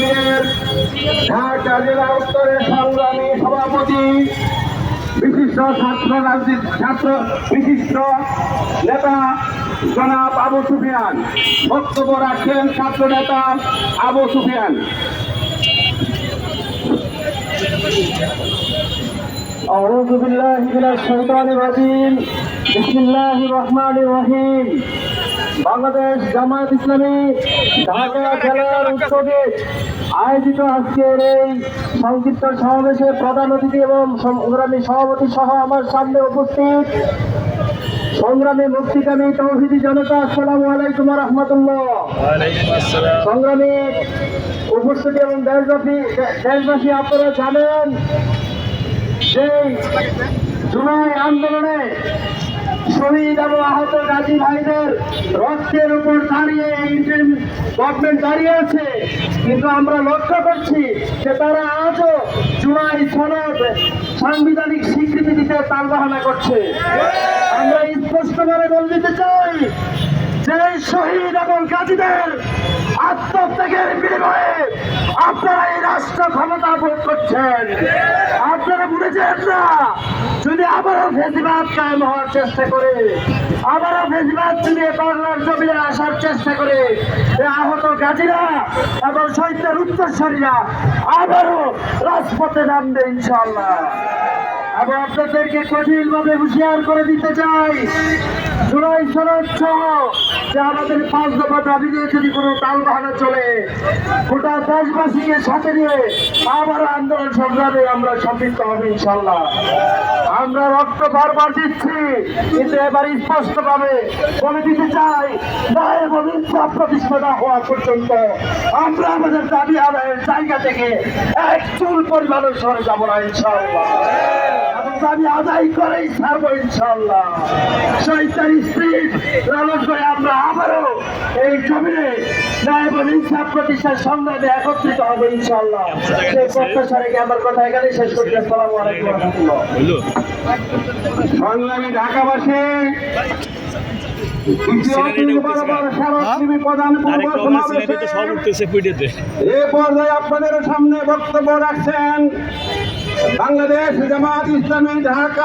শিবিরের ঢাকা জেলা উত্তরের সংগ্রামী সভাপতি বিশিষ্ট বিশিষ্ট নেতা জনাব আবু সুফিয়ান বক্তব্য রাখছেন। ছাত্র নেতা আবু সুফিয়ান। আউযু বিল্লাহি মিনাশ শাইতানির রাজিম। বিসমিল্লাহির রহমানির রহিম। বাংলাদেশ জামায়াত ইসলামী ঢাকা জেলার উদ্যোগে আয়োজিত আজকের এই সংক্ষিপ্ত সমাবেশে প্রধান অতিথি এবং সংগ্রামী সভাপতি সহ আমার সামনে উপস্থিত সংগ্রামী মুক্তিকামী তৌহিদি জনতা, আসসালামু আলাইকুম ওয়া রাহমাতুল্লাহ। সংগ্রামী উপস্থিতি এবং দেশবাসী, আপনারা জানেন সেই জুলাই আন্দোলনে শহীদ এবং আহত গাজী ভাইদের রক্তের উপর দাঁড়িয়ে ইন্টারিম গভর্নমেন্ট দাঁড়িয়ে আছে, কিন্তু আমরা লক্ষ্য করছি যে তারা আজও জুলাই সনদ সাংবিধানিক স্বীকৃতি দিতে তালবাহানা করছে। আমরা স্পষ্টভাবে বলে দিতে চাই যে শহীদ এবং গাজীদের আত্মত্যাগের বিনিময়ে আপনারা এই রাষ্ট্র ক্ষমতা ভোগ করছেন। আপনারা বুঝেছেন না, যদি আবারও ফেসিবাদ কায়েম হওয়ার চেষ্টা করে, আবারও ফেসিবাদ যদি বাংলার জমিনে আসার চেষ্টা করে, আহত গাজীরা এবং শহীদদের উত্তরসূরিরা আবারও রাজপথে নামবে ইনশাআল্লাহ। এবং আপনাদেরকে কঠিনভাবে হুঁশিয়ার করে দিতে চাই, জুলাই সনদ সহ যে আমাদের 5 দফা দাবি নিয়ে যদি কোনো তালবাহানা চলে, গোটা দেশবাসীকে সাথে নিয়ে আবারও আন্দোলন সংগ্রামে আমরা সম্পৃক্ত হবে ইনশাল্লাহ। আমরা রক্ত বারবার দিচ্ছি, কিন্তু এবার স্পষ্টভাবে বলে দিতে চাই, ন্যায় এবং ইনসাফ প্রতিষ্ঠা না হওয়া পর্যন্ত আমরা আমাদের দাবি আদায়ের জায়গা থেকে এক চুল পরিমাণও সরে যাব না ইনশাআল্লাহ। দাবি আদায় করেই ছাড়বো ইনশাআল্লাহ। শহীদের স্পিড লালন করে আমরা আবারও এই জমিনে ন্যায় এবং ইনসাফ প্রতিষ্ঠার সংগ্রামে একত্রিত হবো ইনশাআল্লাহ। সেই প্রত্যাশা রেখে আমার কথা এখানে শেষ করছি। আসসালামু আলাইকুম ওয়া রাহমাতুল্লাহ। সংগ্রামী ঢাকাবাসী, এ পর্যায়ে আপনাদের সামনে বক্তব্য রাখছেন বাংলাদেশ জামায়াত ইসলামী ঢাকা